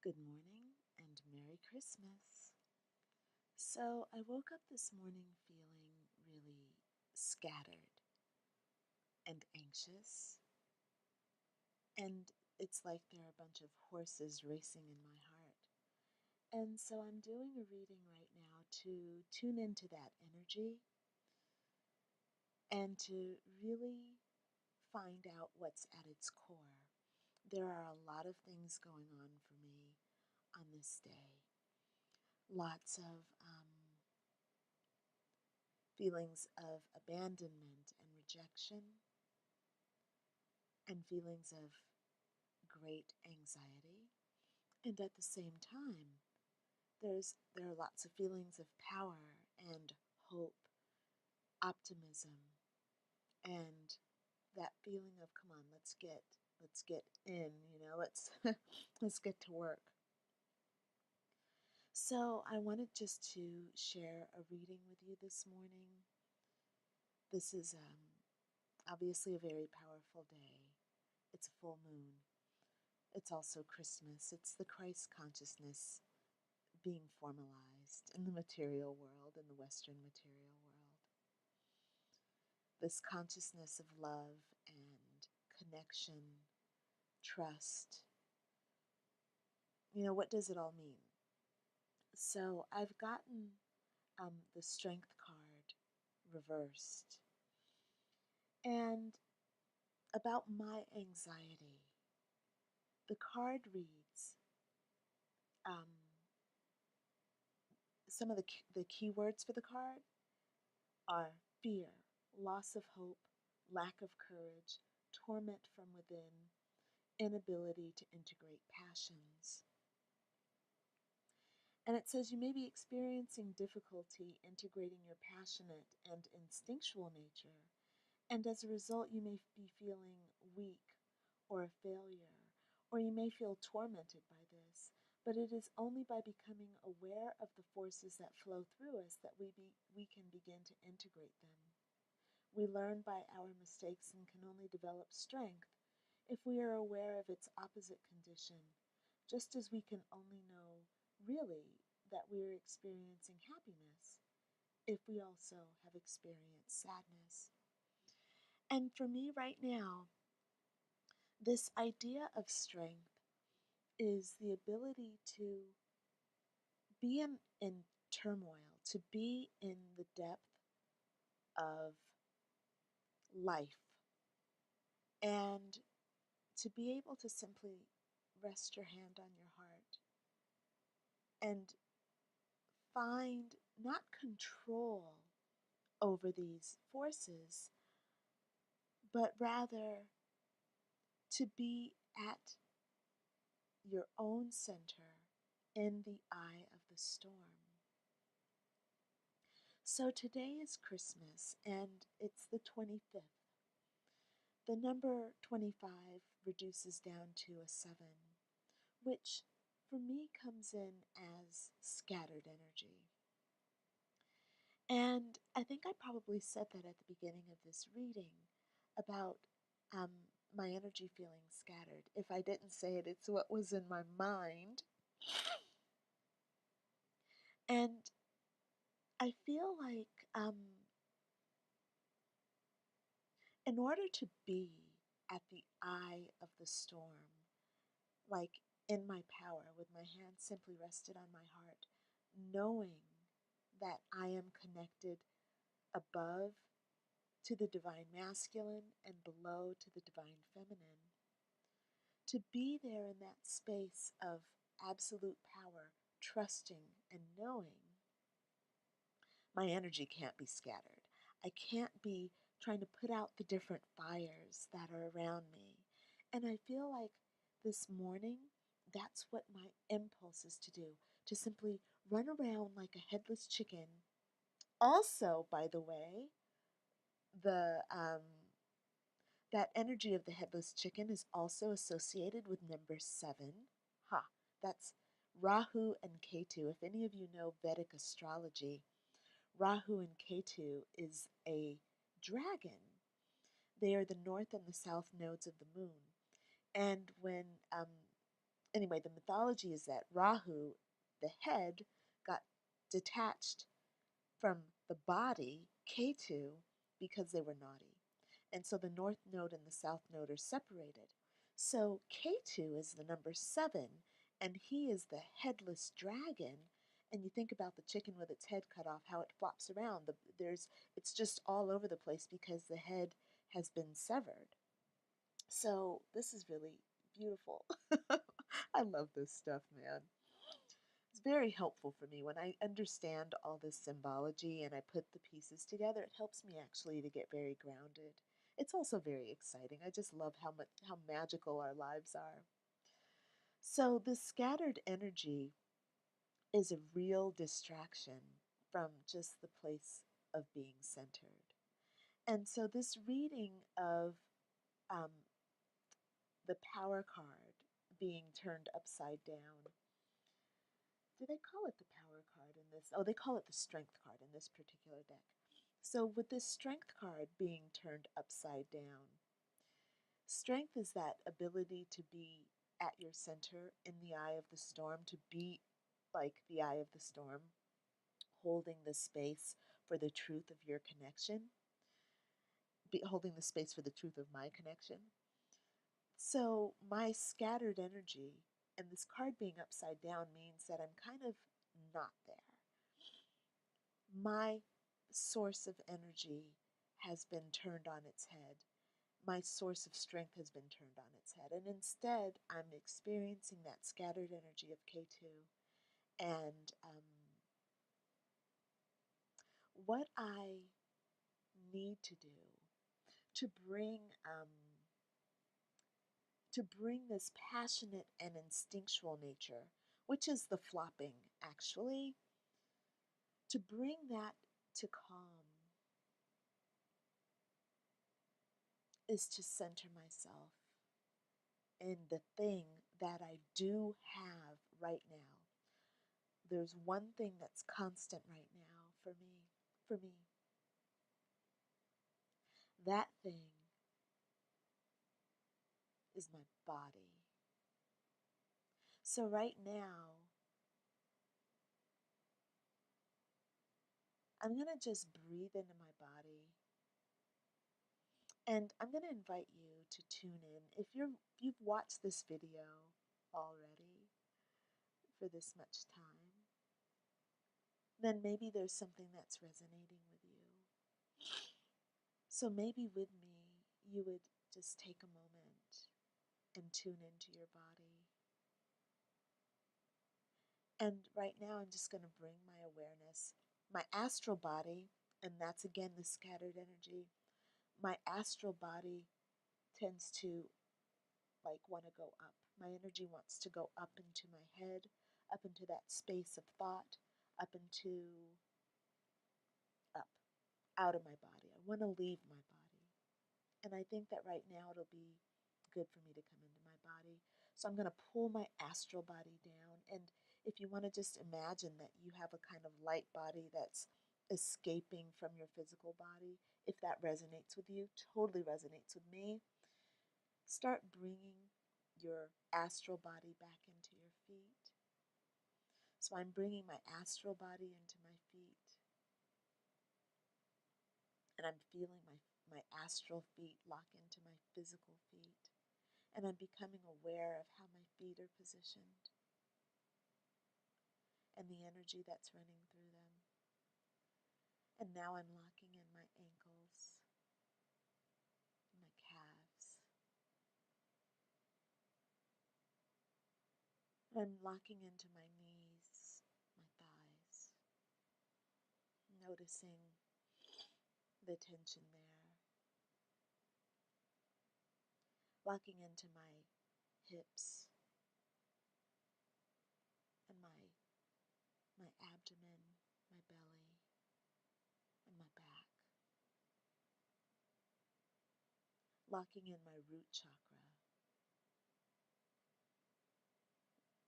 Good morning and Merry Christmas. So, I woke up this morning feeling really scattered and anxious, and it's like there are a bunch of horses racing in my heart. And so, I'm doing a reading right now to tune into that energy and to really find out what's at its core. There are a lot of things going on for me on this day. Lots of feelings of abandonment and rejection, and feelings of great anxiety. And at the same time, there are lots of feelings of power and hope, optimism, and that feeling of come on, let's get in, let's let's get to work. So I wanted just to share a reading with you this morning. This is obviously a very powerful day. It's a full moon. It's also Christmas. It's the Christ consciousness being formalized in the material world, in the Western material world. This consciousness of love and connection, trust. What does it all mean? So I've gotten the Strength card reversed. And about my anxiety, the card reads, um, some of the key words for the card are fear, loss of hope, lack of courage, torment from within, inability to integrate passions. And it says you may be experiencing difficulty integrating your passionate and instinctual nature, and as a result, you may be feeling weak or a failure, or you may feel tormented by this. But it is only by becoming aware of the forces that flow through us that we can begin to integrate them. We learn by our mistakes and can only develop strength if we are aware of its opposite condition, just as we can only know, really, that we are experiencing happiness if we also have experienced sadness. And for me right now, this idea of strength is the ability to be in turmoil, to be in the depth of life, and to be able to simply rest your hand on your heart and find not control over these forces, but rather to be at your own center in the eye of the storm. So today is Christmas and it's the 25th. The number 25 reduces down to a 7, which for me comes in as scattered energy. And I think I probably said that at the beginning of this reading about um, my energy feeling scattered. If I didn't say it, it's what was in my mind. And I feel like in order to be at the eye of the storm, like in my power, with my hand simply rested on my heart, knowing that I am connected above to the divine masculine and below to the divine feminine, to be there in that space of absolute power, trusting and knowing, my energy can't be scattered. I can't be trying to put out the different fires that are around me. And I feel like this morning, that's what my impulse is to do, to simply run around like a headless chicken. Also, by the way, the that energy of the headless chicken is also associated with number 7. That's Rahu and Ketu. If any of you know Vedic astrology, Rahu and Ketu is a dragon. They are the north and the south nodes of the moon. And when Anyway, the mythology is that Rahu, the head, got detached from the body, Ketu, because they were naughty. And so the north node and the south node are separated. So Ketu is the number 7, and he is the headless dragon. And you think about the chicken with its head cut off, how it flops around. It's just all over the place because the head has been severed. So this is really beautiful. I love this stuff, man. It's very helpful for me when I understand all this symbology and I put the pieces together. It helps me actually to get very grounded. It's also very exciting. I just love how magical our lives are. So this scattered energy is a real distraction from just the place of being centered. And so this reading of um, the power card being turned upside down. Do they call it the power card in this? Oh, they call it the strength card in this particular deck. So with this strength card being turned upside down, strength is that ability to be at your center in the eye of the storm, to be like the eye of the storm, holding the space for the truth of your connection, holding the space for the truth of my connection. So my scattered energy and this card being upside down means that I'm kind of not there. My source of energy has been turned on its head. My source of strength has been turned on its head. And instead, I'm experiencing that scattered energy of K2. And what I need to do to bring this passionate and instinctual nature, which is the flopping actually, to bring that to calm is to center myself in the thing that I do have right now. There's one thing that's constant right now for me. For me. That thing is my body. So right now, I'm going to just breathe into my body. And I'm going to invite you to tune in. If you've watched this video already for this much time, then maybe there's something that's resonating with you. So maybe with me, you would just take a moment and tune into your body. And right now, I'm just going to bring my awareness, my astral body, and that's again the scattered energy. My astral body tends to want to go up. My energy wants to go up into my head, up into that space of thought, up into, up, out of my body. I want to leave my body. And I think that right now it'll be good for me to come into my body. So I'm going to pull my astral body down. And if you want to just imagine that you have a kind of light body that's escaping from your physical body, if that resonates with you, totally resonates with me, start bringing your astral body back into your feet. So I'm bringing my astral body into my feet. And I'm feeling my astral feet lock into my physical feet. And I'm becoming aware of how my feet are positioned and the energy that's running through them. And now I'm locking in my ankles, my calves. I'm locking into my knees, my thighs, noticing the tension there. Locking into my hips and my abdomen, my belly, and my back. Locking in my root chakra,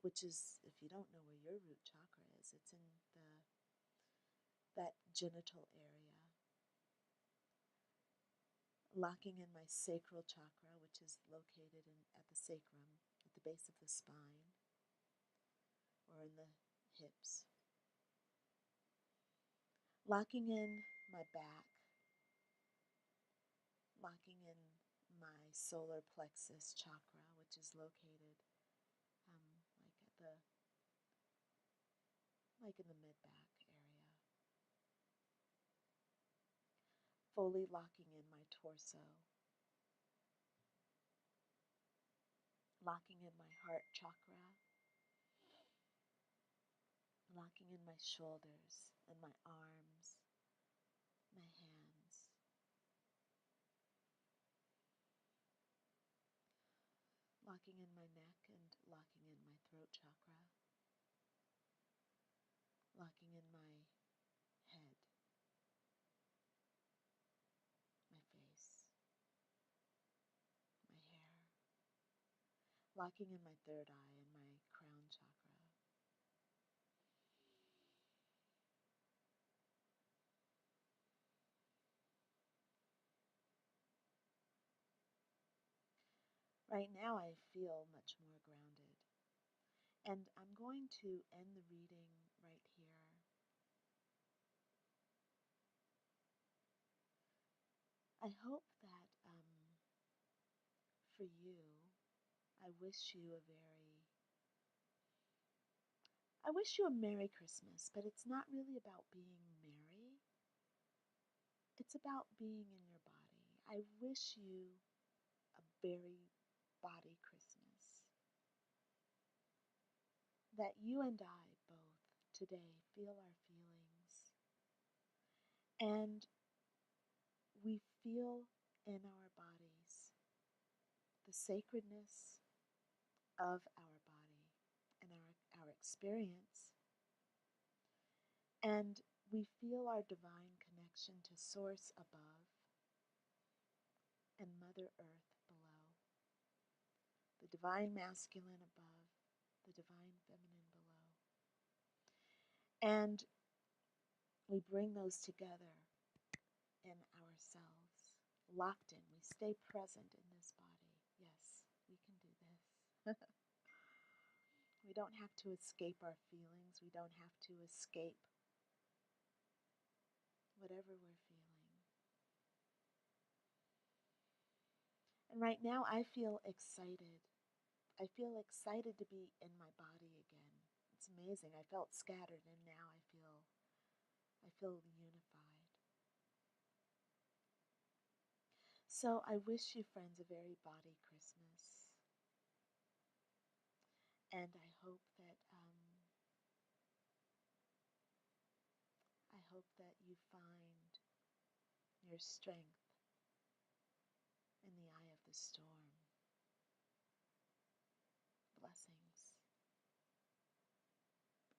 which is, if you don't know where your root chakra is, it's in that genital area. Locking in my sacral chakra, which is located at the sacrum, at the base of the spine. in the hips. Locking in my back, locking in my solar plexus chakra, which is located like in the mid-back area. Fully locking in my torso, locking in my heart chakra, locking in my shoulders and my arms, my hands, locking in my neck and locking in my throat chakra, locking in my head, my face, my hair, locking in my third eye and my crown chakra. Right now I feel much more grounded, and I'm going to end the reading right here. I hope that for you, I wish you a Merry Christmas, but it's not really about being merry. It's about being in your body. I wish you a very body Christmas. That you and I both today feel our feelings, and we feel in our bodies the sacredness of our body and our experience, and we feel our divine connection to Source above and Mother Earth below, the divine masculine above, the divine feminine below. And we bring those together in ourselves, locked in. We stay present in this body. Yes, we can do this. We don't have to escape our feelings. We don't have to escape whatever we're feeling. And right now I feel excited. I feel excited to be in my body again. It's amazing. I felt scattered and now I feel unified. So I wish you, friends, a very body Christmas. And I hope that you find your strength in the eye of the storm. Blessings.